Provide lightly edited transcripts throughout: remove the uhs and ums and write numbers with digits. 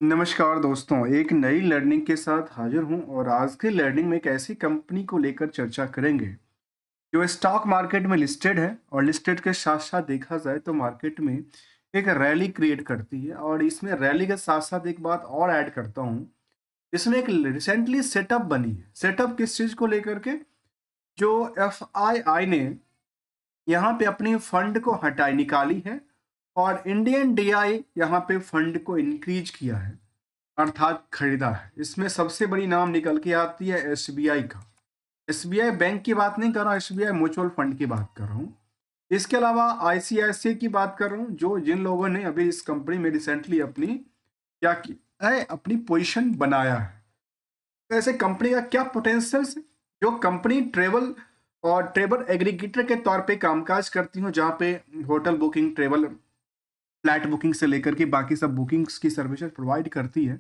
नमस्कार दोस्तों, एक नई लर्निंग के साथ हाजिर हूँ और आज की लर्निंग में एक ऐसी कंपनी को लेकर चर्चा करेंगे जो स्टॉक मार्केट में लिस्टेड है और लिस्टेड के साथ साथ देखा जाए तो मार्केट में एक रैली क्रिएट करती है। और इसमें रैली के साथ साथ एक बात और ऐड करता हूँ, इसमें एक रिसेंटली सेटअप बनी है। सेटअप किस चीज़ को लेकर के, जो एफआईआई ने यहाँ पे अपनी फंड को हटाई निकाली है और इंडियन डीआई यहाँ पे फंड को इंक्रीज किया है, अर्थात खरीदा है। इसमें सबसे बड़ी नाम निकल के आती है एसबीआई का। एसबीआई बैंक की बात नहीं कर रहा हूँ, एसबीआई म्यूचुअल फंड की बात कर रहा हूँ। इसके अलावा आईसीआईसीआई की बात कर रहा हूँ, जो जिन लोगों ने अभी इस कंपनी में रिसेंटली अपनी क्या किया है, अपनी पोजीशन बनाया है। तो ऐसे कंपनी का क्या पोटेंशियल है? जो कंपनी ट्रेवल और ट्रेवल एग्रीगेटर के तौर पे कामकाज करती हूँ, जहाँ पे hotel booking, travel, flight booking से लेकर के बाकी सब बुकिंग्स की सर्विसेज प्रोवाइड करती है।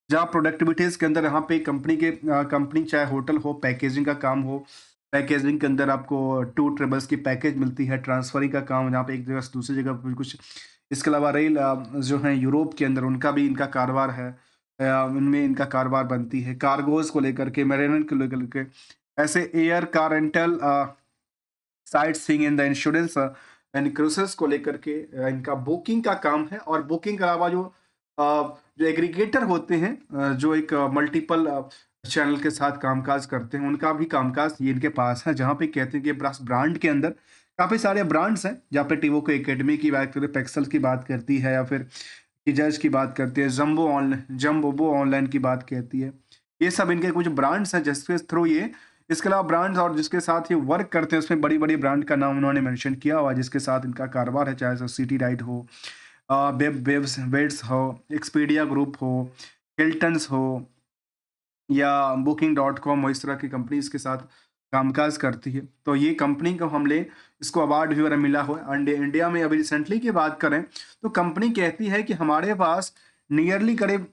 जहाँ प्रोडक्टिविटीज़ के अंदर यहाँ पे कंपनी चाहे होटल हो, पैकेजिंग का काम हो, पैकेजिंग के अंदर आपको टूर ट्रेवल्स की पैकेज मिलती है, ट्रांसफरिंग का काम जहाँ पे एक जगह से दूसरी जगह पे कुछ। इसके अलावा रेल जो है यूरोप के अंदर उनका भी इनका कारोबार है। उनमें इनका कारोबार बनती है कार्गोज़ को लेकर के, मैरिनेड को लेकर के। ऐसे air, car rental, sightseeing in the insurance and cruises को लेकर के इनका बुकिंग का काम है। और बुकिंग के अलावा जो एग्रीगेटर होते हैं, जो एक मल्टीपल चैनल के साथ कामकाज करते हैं, उनका भी कामकाज ये इनके पास है। जहाँ पे कहते हैं कि ब्रांड के अंदर काफ़ी सारे ब्रांड्स हैं, जहाँ पे टिवोको एकेडमी की बात करें, पेक्सल की बात करती है, या फिर किजर्स की बात करती है, जम्बो ऑनलाइन की बात कहती है। ये सब इनके कुछ ब्रांड्स हैं जिसके थ्रू ये, इसके अलावा ब्रांड्स और जिसके साथ ये वर्क करते हैं उसमें बड़ी-बड़ी ब्रांड का नाम उन्होंने मेंशन किया हुआ है, जिसके साथ इनका कारोबार है, चाहे वो सिटी राइड हो, वेब्स हो, एक्सपीडिया ग्रुप हो, हिल्टन्स हो, या बुकिंग डॉट कॉम, और इस तरह की कंपनीज के साथ कामकाज करती है। तो ये कंपनी को हम ले, इसको अवार्ड भी वगैरह मिला हुआ है। इंडिया में अभी रिसेंटली की बात करें तो कंपनी कहती है कि हमारे पास नियरली करीब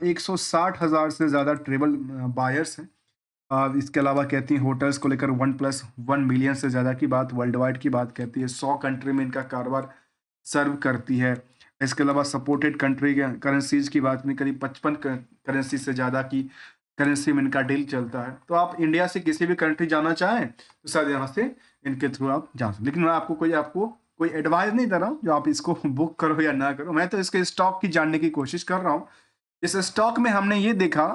160,000 से ज़्यादा ट्रेवल बायर्स हैं। इसके अलावा कहती हैं होटल्स को लेकर 1+1 मिलियन से ज़्यादा की बात वर्ल्ड वाइड की बात कहती है। 100 कंट्री में इनका कारोबार सर्व करती है। इसके अलावा सपोर्टेड कंट्री के करेंसीज़ की बात करें, करीब 55 करेंसी से ज़्यादा की करेंसी में इनका डील चलता है। तो आप इंडिया से किसी भी कंट्री जाना चाहें, तो शायद यहाँ से इनके थ्रू आप जा सकते। लेकिन मैं आपको कोई एडवाइस नहीं दे रहा हूँ, जो आप इसको बुक करो या ना करो। मैं तो इसके स्टॉक की जानने की कोशिश कर रहा हूँ। इस स्टॉक में हमने ये देखा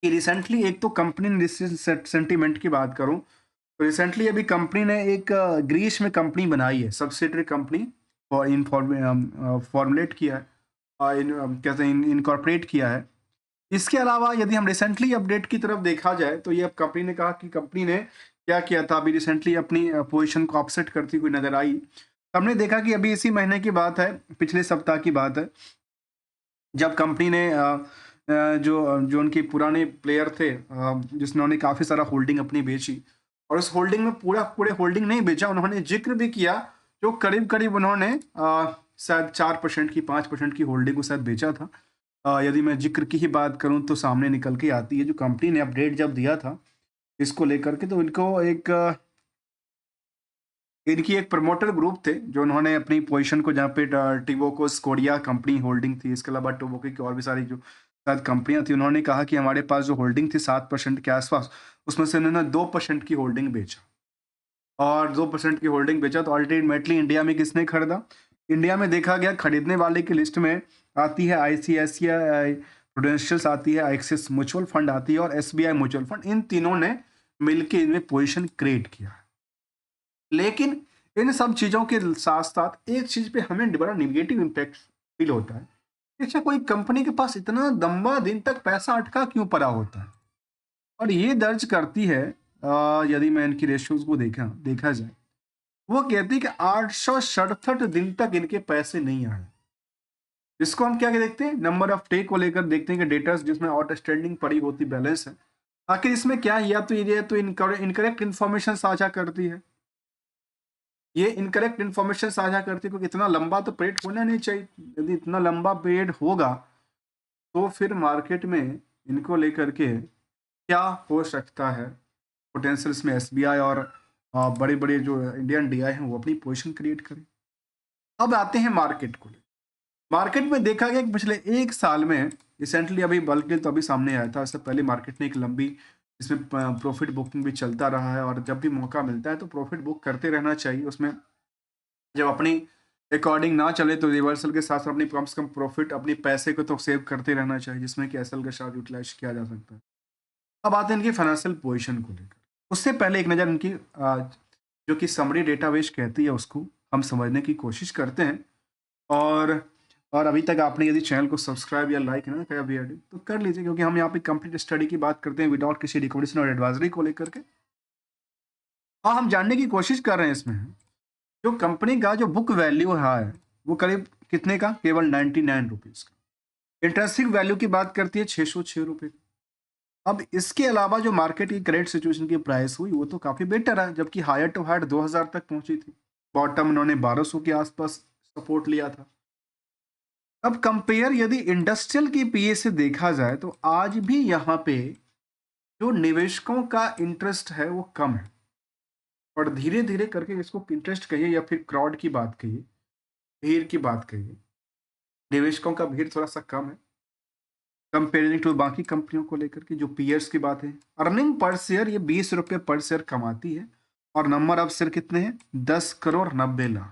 कि रिसेंटली एक तो कंपनी ने सेंटीमेंट की बात करूं, तो रिसेंटली अभी कंपनी ने एक ग्रीस में कंपनी बनाई है, सब्सिडरी कंपनी, और फॉर्मुलेट किया है, कहते हैं इनकॉर्पोरेट किया है। इसके अलावा यदि हम रिसेंटली अपडेट की तरफ देखा जाए, तो ये अब कंपनी ने कहा कि कंपनी ने क्या किया था, अभी रिसेंटली अपनी पोजीशन को अपसेट करती हुई नजर आई। हमने देखा कि अभी इसी महीने की बात है, पिछले सप्ताह की बात है, जब कंपनी ने जो जो उनके पुराने प्लेयर थे, जिन्होंने काफ़ी सारा होल्डिंग अपनी बेची, और उस होल्डिंग में पूरे होल्डिंग नहीं बेचा, उन्होंने जिक्र भी किया, जो करीब-करीब उन्होंने शायद 4% की 5% की होल्डिंग को शायद बेचा था। यदि मैं जिक्र की ही बात करूँ तो सामने निकल के आती है, जो कंपनी ने अपडेट जब दिया था इसको लेकर के, तो इनकी एक प्रमोटर ग्रुप थे, जो उन्होंने अपनी पोजीशन को, जहाँ पे टिवोको स्कोडिया कंपनी होल्डिंग थी, इसके अलावा टोबोको की और भी सारी जो शायद कंपनियाँ थी, उन्होंने कहा कि हमारे पास जो होल्डिंग थी 7% के आसपास, उसमें से उन्होंने 2% की होल्डिंग बेचा। और 2% की होल्डिंग बेचा तो अल्टीमेटली इंडिया में किसने खरीदा? इंडिया में देखा गया खरीदने वाले की लिस्ट में आती है आईसीआईसीआई प्रूडेंशियल्स, आती है एक्सिस म्यूचुअल फंड, आती है, और एसबीआई म्यूचुअल फंड। इन तीनों ने मिलके इनमें पोजीशन क्रिएट किया। लेकिन इन सब चीज़ों के साथ-साथ एक चीज़ पे हमें बड़ा नेगेटिव इम्पैक्ट फ़ील होता है। अच्छा, कोई कंपनी के पास इतना लंबा दिन तक पैसा अटका क्यों पड़ा होता है? और ये दर्ज करती है, यदि मैं इनकी रेशियोज़ को देखा जाए, वो कहती है कि 867 दिन तक इनके पैसे नहीं आए। इसको हम क्या देखते हैं, नंबर ऑफ डे को लेकर देखते हैं कि डेटर्स जिसमें आउटस्टैंडिंग पड़ी होती बैलेंस है। आखिर इसमें क्या है? या तो ये तो इनकरेक्ट इन्फॉर्मेशन साझा करती है। ये इनकरेक्ट इन्फॉर्मेशन साझा करती है, क्योंकि इतना लंबा तो पीरियड होना नहीं चाहिए। यदि इतना लंबा पीरियड होगा, तो फिर मार्केट में इनको लेकर के क्या हो सकता है? पोटेंशियल इसमें एसबीआई और बड़े-बड़े जो इंडियन डीआई हैं, वो अपनी पोजीशन क्रिएट करें। अब आते हैं मार्केट को लेकर। मार्केट में देखा गया कि पिछले 1 साल में रिसेंटली अभी बल्क डील तो अभी सामने आया था, इससे पहले मार्केट ने एक लंबी इसमें प्रॉफिट बुकिंग भी चलता रहा है और जब भी मौका मिलता है तो प्रॉफिट बुक करते रहना चाहिए। उसमें जब अपनी अकॉर्डिंग ना चले तो रिवर्सल के साथ-साथ अपनी कम से कम प्रॉफिट अपने पैसे को तो सेव करते रहना चाहिए, जिसमें कि एसएल के साथ यूटिलाइज़ किया जा सकता है। अब आते हैं इनकी फाइनेंशियल पोजीशन को लेकर। उससे पहले एक नज़र इनकी जो कि समरी डेटाबेस कहती है उसको हम समझने की कोशिश करते हैं। और अभी तक आपने यदि चैनल को सब्सक्राइब या लाइक ना किया भी है तो कर लीजिए, क्योंकि हम यहाँ पे कंप्लीट स्टडी की बात करते हैं विदाउट किसी रिकमेंडेशन और एडवाइजरी को लेकर के। और हम जानने की कोशिश कर रहे हैं इसमें जो कंपनी का जो बुक वैल्यू है वो करीब कितने का, केवल 99 रुपीज़ का। इंटरेस्टिंग वैल्यू की बात करती है 606 रुपये। अब इसके अलावा जो मार्केट की करेंट सिचुएशन की प्राइस हुई वो तो काफ़ी बेटर है, जबकि हायर टू हायर 2000 तक पहुंची थी। बॉटम उन्होंने 1200 के आसपास सपोर्ट लिया था। अब कंपेयर यदि इंडस्ट्रियल की पीए से देखा जाए तो आज भी यहाँ पे जो निवेशकों का इंटरेस्ट है वो कम है, और धीरे धीरे करके इसको इंटरेस्ट कहिए या फिर क्राउड की बात कहिए, भीड़ की बात कहिए, निवेशकों का भीड़ थोड़ा सा कम है कंपेयरिंग टू बाकी कंपनियों को लेकर के। जो पीयर्स की बात है, अर्निंग पर शेयर ये 20 रुपये पर शेयर कमाती है और नंबर ऑफ शेयर कितने हैं, 10,90,00,000,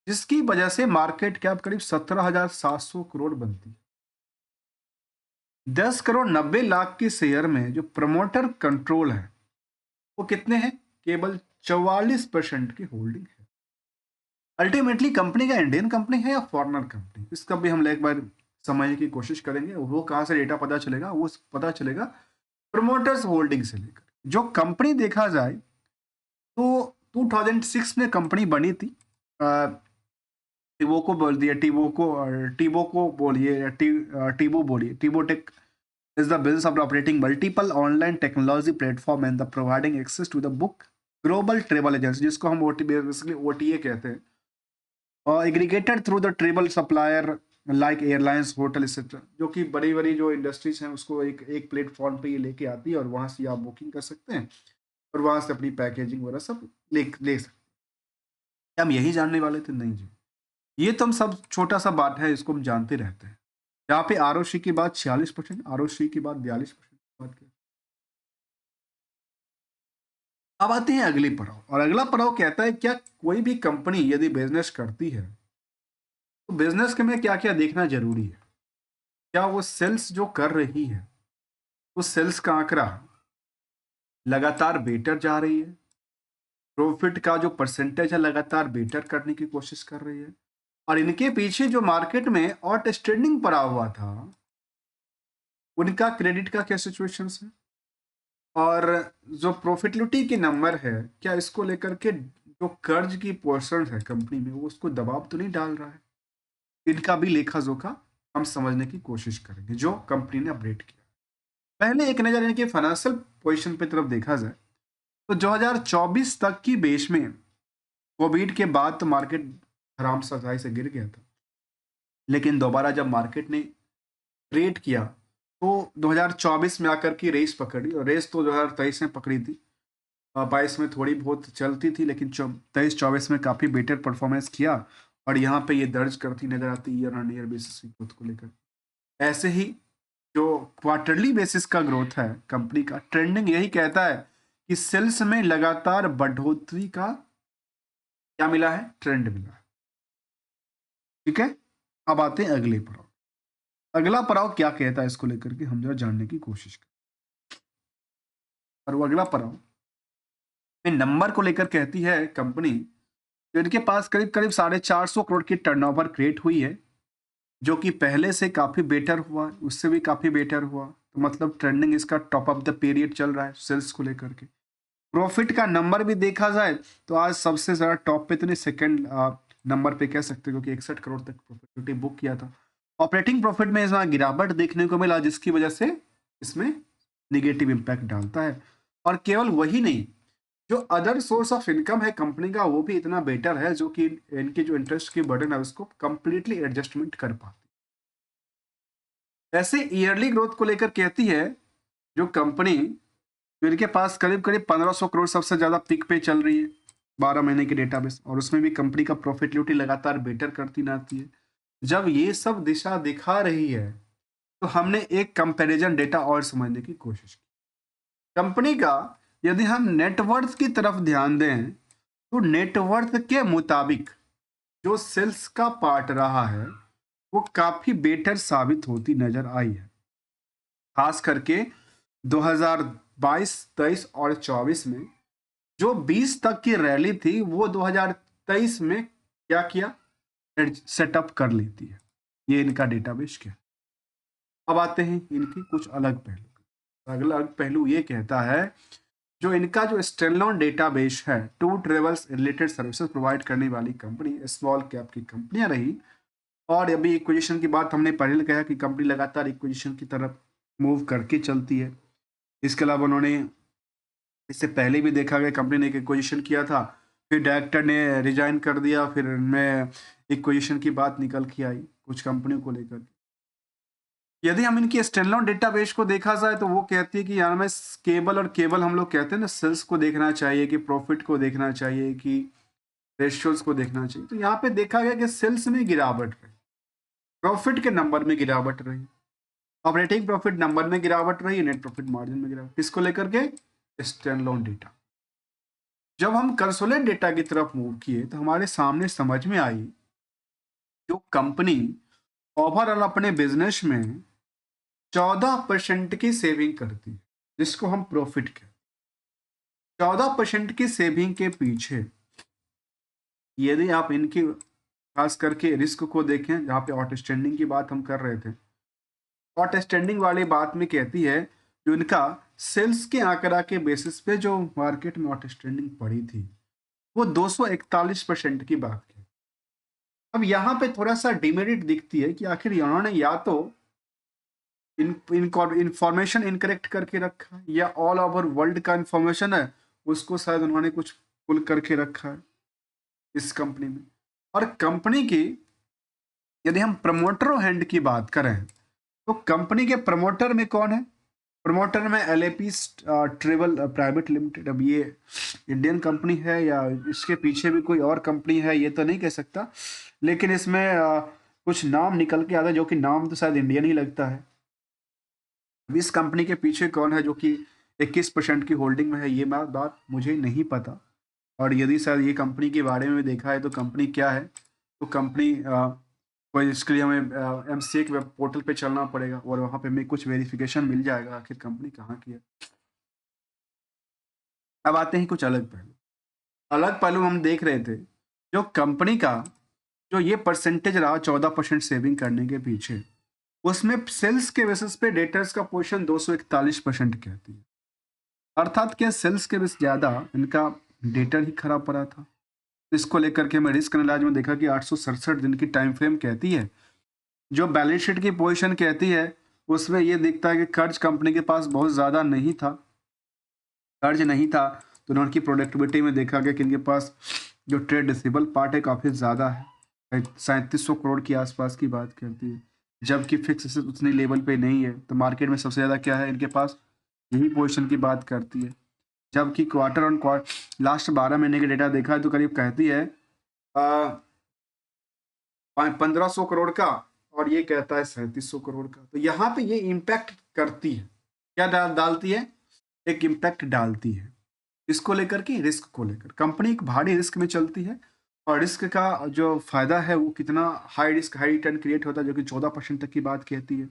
जिसकी वजह से मार्केट कैप करीब 17,700 करोड़ बनती है। 10,90,00,000 के शेयर में जो प्रमोटर कंट्रोल है वो कितने हैं, केवल 44% की होल्डिंग है। अल्टीमेटली कंपनी का इंडियन कंपनी है या फॉरेनर कंपनी, इसका भी हम एक बार समझने की कोशिश करेंगे। वो कहाँ से डेटा पता चलेगा, वो पता चलेगा प्रमोटर्स होल्डिंग से लेकर। जो कंपनी देखा जाए तो 2006 में कंपनी बनी थी, टिवोको बोल दिया, टिवोको बोलिए या टिवो बोलिए, टिवोटेक is the business of operating multiple online technology platform and the providing access to the book global travel agency, जिसको हम बेसिकली ओटीए कहते हैं, और aggregated through the travel supplier like airlines, hotel etcetera, जो कि बड़ी बड़ी जो इंडस्ट्रीज हैं उसको एक एक प्लेटफॉर्म पे ये लेके आती है और वहाँ से आप बुकिंग कर सकते हैं और वहाँ से अपनी पैकेजिंग वगैरह सब ले सकते हैं। हम यही जानने वाले थे, नहीं जी, ये तो हम सब छोटा सा बात है, इसको हम जानते रहते हैं। यहाँ पे आरओसी की बात 46%, आरओसी की बात 42% बात की। अब आते हैं अगली पड़ाव, और अगला पड़ाव कहता है क्या कोई भी कंपनी यदि बिजनेस करती है तो बिजनेस के में क्या क्या देखना जरूरी है। क्या वो सेल्स जो कर रही है वो सेल्स का आंकड़ा लगातार बेटर जा रही है, प्रॉफिट का जो परसेंटेज है लगातार बेटर करने की कोशिश कर रही है, और इनके पीछे जो मार्केट में आउटस्टैंडिंग पड़ा हुआ था उनका क्रेडिट का क्या सिचुएशन है, और जो प्रॉफिटेबिलिटी के नंबर है क्या इसको लेकर के जो कर्ज की पोर्शन है कंपनी में वो उसको दबाव तो नहीं डाल रहा है। इनका भी लेखा जोखा हम समझने की कोशिश करेंगे जो कंपनी ने अपडेट किया। पहले एक नजर इनके फाइनेंशियल पोजीशन पे तरफ देखा जाए तो 2024 तक की बेस में कोविड के बाद तो मार्केट आराम से गिर गया था, लेकिन दोबारा जब मार्केट ने क्रिएट किया तो 2024 में आकर की रेस पकड़ी, और रेस तो 2023 में पकड़ी थी, 22 में थोड़ी बहुत चलती थी, लेकिन 23-24 में काफ़ी बेटर परफॉर्मेंस किया और यहाँ पे ये दर्ज करती नजर आती ईयर ऑन ईयर बेसिस की ग्रोथ को लेकर। ऐसे ही जो क्वार्टरली बेसिस का ग्रोथ है कंपनी का, ट्रेंडिंग यही कहता है कि सेल्स में लगातार बढ़ोतरी का क्या मिला है, ट्रेंड मिला है। ठीक है, अब आते हैं अगले पड़ाव। अगला पड़ाव क्या कहता है इसको लेकर के हम जरा जानने की कोशिश करें। और वो अगला पड़ाव में नंबर को लेकर कहती है कंपनी, तो इनके पास करीब करीब 450 करोड़ की टर्नओवर क्रिएट हुई है, जो कि पहले से काफ़ी बेटर हुआ, उससे भी काफ़ी बेटर हुआ, तो मतलब ट्रेंडिंग इसका टॉप ऑफ द पीरियड चल रहा है सेल्स को लेकर के। प्रॉफिट का नंबर भी देखा जाए तो आज सबसे ज़्यादा टॉप पे तो नहीं, सेकेंड नंबर पे कह सकते हो, क्योंकि 61 करोड़ तक प्रॉफिट बुक किया था। ऑपरेटिंग प्रॉफिट में इस बार गिरावट देखने को मिला, जिसकी वजह से इसमें निगेटिव इम्पैक्ट डालता है। और केवल वही नहीं, जो अदर सोर्स ऑफ इनकम है कंपनी का वो भी इतना बेटर है, जो कि इनके जो इंटरेस्ट की बर्डन है उसको कंप्लीटली एडजस्टमेंट कर पाती है। ऐसे ईयरली ग्रोथ को लेकर कहती है जो कंपनी, जो इनके पास करीब करीब 1500 करोड़ सबसे ज्यादा पीक पे चल रही है 12 महीने की डेटाबेस, और उसमें भी कंपनी का प्रॉफिटेबिलिटी लगातार बेटर करती ना आती है। जब ये सब दिशा दिखा रही है, तो हमने एक कंपैरिजन डेटा और समझने की कोशिश की। कंपनी का यदि हम नेटवर्थ की तरफ ध्यान दें, तो नेटवर्थ के मुताबिक जो सेल्स का पार्ट रहा है, वो काफ़ी बेटर साबित होती नज़र आई है। खास करके 2022, 23 और 24 में जो 20 तक की रैली थी, वो 2023 में क्या किया? सेटअप कर लेती है। ये इनका डेटाबेस क्या है। अब आते हैं इनकी कुछ अलग पहलू। अगला पहलू ये कहता है, जो इनका जो स्टैंडअलोन डेटाबेस है, tour travels related services provide करने वाली कंपनी स्मॉल कैप की कंपनियां रही। और अभी इक्विजिशन की बात हमने पहले कहा कि कंपनी लगातार इक्विजिशन की तरफ मूव करके चलती है। इसके अलावा उन्होंने इससे पहले भी देखा गया, कंपनी ने एक एक्विजिशन किया था, फिर डायरेक्टर ने रिजाइन कर दिया, फिर इनमें एक्विजिशन की बात निकल के आई कुछ कंपनियों को लेकर। यदि हम इनकी स्टैंडअलोन डेटाबेस को देखा जाए, तो वो कहती है कि यार में केवल और केवल हम लोग कहते हैं ना, सेल्स को देखना चाहिए कि प्रॉफिट को देखना चाहिए कि रेशियोज को देखना चाहिए। तो यहाँ पे देखा गया कि सेल्स में गिरावट रही, प्रॉफिट के नंबर में गिरावट रही, ऑपरेटिंग प्रॉफिट नंबर में गिरावट रही, नेट प्रॉफिट मार्जिन में गिरावट। किसको लेकर के? Standalone data. जब हम कंसोलिडेटेड डेटा की तरफ मूव किए, तो हमारे सामने समझ में आई, जो कंपनी ओवरऑल अपने बिजनेस में 14% की सेविंग करती है, जिसको हम प्रॉफिट कहते हैं। 14% की सेविंग के पीछे यदि आप इनकी खास करके रिस्क को देखें, जहाँ पे आउटस्टैंडिंग की बात हम कर रहे थे, आउटस्टैंडिंग वाली बात में कहती है, जो इनका सेल्स के आंकड़ा के बेसिस पे जो मार्केट में आउटस्टैंडिंग पड़ी थी, वो 241% की बात की। अब यहाँ पे थोड़ा सा डिमेरिट दिखती है कि आखिर इन्होंने या तो इंफॉर्मेशन इनकरेक्ट करके रखा है, या ऑल ओवर वर्ल्ड का इंफॉर्मेशन है, उसको शायद उन्होंने कुछ पुल करके रखा है इस कंपनी में। और कंपनी की यदि हम प्रमोटर हैंड की बात करें, तो कंपनी के प्रमोटर में कौन है? प्रमोटर में एलएपी ट्रेवल प्राइवेट लिमिटेड। अब ये इंडियन कंपनी है या इसके पीछे भी कोई और कंपनी है, ये तो नहीं कह सकता, लेकिन इसमें कुछ नाम निकल के आता है, जो कि नाम तो शायद इंडियन ही लगता है। अब इस कंपनी के पीछे कौन है जो कि 21% की होल्डिंग में है, ये बात मुझे नहीं पता। और यदि सर ये कंपनी के बारे में देखा है, तो कंपनी क्या है, तो कंपनी कोई इसके लिए हमें एमसीए के वेब पोर्टल पे चलना पड़ेगा, और वहाँ पे हमें कुछ वेरिफिकेशन मिल जाएगा आखिर कंपनी कहाँ की है। अब आते हैं कुछ अलग पहलू। अलग पहलू हम देख रहे थे, जो कंपनी का जो ये परसेंटेज रहा 14% सेविंग करने के पीछे, उसमें सेल्स के बेसिस पे डेटर्स का पोर्शन 241% कहती है। अर्थात क्या सेल्स के बेस ज़्यादा इनका डेटर ही खराब पड़ा था। इसको लेकर के मैं रिस्क एनालाइज में देखा कि 867 दिन की टाइम फ्रेम कहती है। जो बैलेंस शीट की पोजीशन कहती है, उसमें ये दिखता है कि कर्ज कंपनी के पास बहुत ज़्यादा नहीं था। कर्ज नहीं था, तो उनकी प्रोडक्टिविटी में देखा गया कि इनके पास जो ट्रेड रिसीवेबल पार्ट है काफ़ी ज़्यादा है, 3700 करोड़ के आसपास की बात करती है। जबकि फिक्स एसेट उतनी लेवल पे नहीं है, तो मार्केट में सबसे ज़्यादा क्या है इनके पास, यही पोजीशन की बात करती है। जबकि क्वार्टर ऑन क्वार्टर लास्ट 12 महीने के डेटा देखा है, तो करीब कहती है 1500 करोड़ का, और ये कहता है 3700 करोड़ का। तो यहाँ पे ये इम्पैक्ट करती है, क्या डालती है? एक इम्पैक्ट डालती है। इसको लेकर के, रिस्क को लेकर कंपनी एक भारी रिस्क में चलती है, और रिस्क का जो फायदा है वो कितना high risk high return create होता है, जो कि 14% तक की बात कहती है।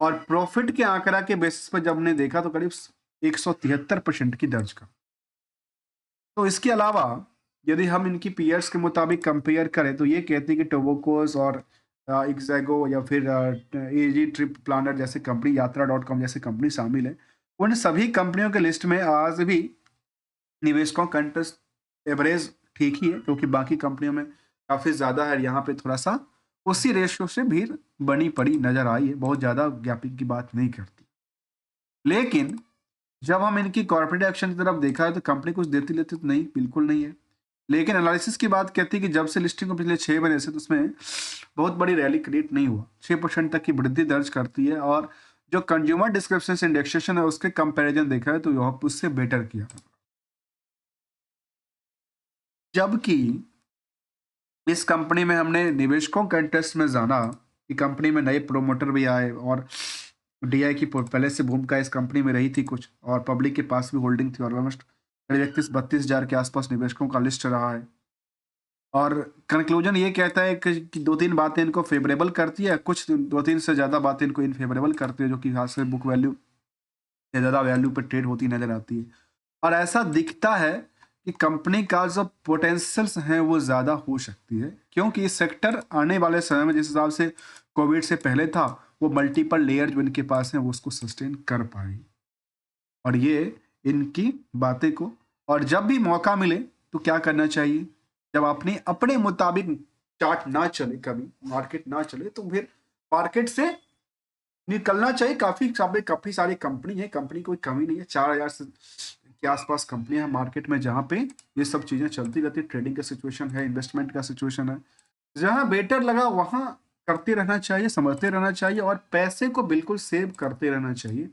और प्रॉफिट के आंकड़ा के बेसिस पर जब हमने देखा, तो करीब 173% की दर्ज का। तो इसके अलावा यदि हम इनकी पीयर्स के मुताबिक कंपेयर करें, तो ये कहती है कि टोबोकोस और इग्जैगो या फिर एजी ट्रिप प्लानर जैसे कंपनी, यात्रा.com जैसे कंपनी शामिल है। उन सभी कंपनियों के लिस्ट में आज भी निवेशकों का इंटरेस्ट एवरेज ठीक ही है, क्योंकि बाकी कंपनियों में काफ़ी ज़्यादा है। यहाँ पे थोड़ा सा उसी रेशियो से भीड़ बनी पड़ी नज़र आई है, बहुत ज़्यादा गैपिंग की बात नहीं करती। लेकिन जब हम इनकी कॉर्पोरेट एक्शन की तरफ देखा है, तो कंपनी कुछ देती लेती तो नहीं, बिल्कुल नहीं है। लेकिन एनालिसिस की बात कहती है कि जब से लिस्टिंग को पिछले 6 महीने से, तो उसमें बहुत बड़ी रैली क्रिएट नहीं हुआ, 6% तक की वृद्धि दर्ज करती है। और जो कंज्यूमर डिस्क्रिप्शन इंडेक्सेशन है, उसके कंपैरिजन देखा है, तो यहाँ उससे बेटर किया। जबकि इस कंपनी में हमने निवेशकों का इंटरेस्ट में जाना कि कंपनी में नए प्रोमोटर भी आए और डीआई की पहले से भूमिका इस कंपनी में रही थी कुछ और पब्लिक के पास भी होल्डिंग थी, ऑलमोस्ट 31-32 हजार के आसपास निवेशकों का लिस्ट रहा है। और कंक्लूजन ये कहता है कि 2-3 बातें इनको फ़ेवरेबल करती है, कुछ 2-3 से ज़्यादा बातें इनको इनफ़ेवरेबल करती है, जो कि खास से बुक वैल्यू से ज़्यादा वैल्यू पे ट्रेड होती नज़र आती है। और ऐसा दिखता है कि कंपनी का जो पोटेंशियल्स हैं वो ज़्यादा हो सकती है, क्योंकि ये सेक्टर आने वाले समय में जिस हिसाब से कोविड से पहले था, वो मल्टीपल लेयर जो इनके पास हैं वो उसको सस्टेन कर पाएगी। और ये इनकी बातें को और जब भी मौका मिले तो क्या करना चाहिए? जब अपने अपने मुताबिक चार्ट ना चले, कभी मार्केट ना चले, तो फिर मार्केट से निकलना चाहिए। काफ़ी सारी कंपनी है, कंपनी कोई कमी नहीं है। 4000 से के आसपास कंपनियाँ हैं मार्केट में, जहाँ पे ये सब चीज़ें चलती रहती है। ट्रेडिंग का सिचुएशन है, इन्वेस्टमेंट का सिचुएशन है। जहाँ बेटर लगा वहाँ करते रहना चाहिए, समझते रहना चाहिए और पैसे को बिल्कुल सेव करते रहना चाहिए।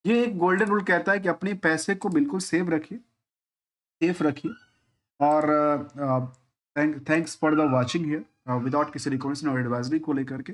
ये एक गोल्डन रूल कहता है कि अपने पैसे को बिल्कुल सेव रखिए, सेफ रखिए। और thanks for the watching here without किसी रिकमेंडेशन और एडवाइजरी को लेकर के।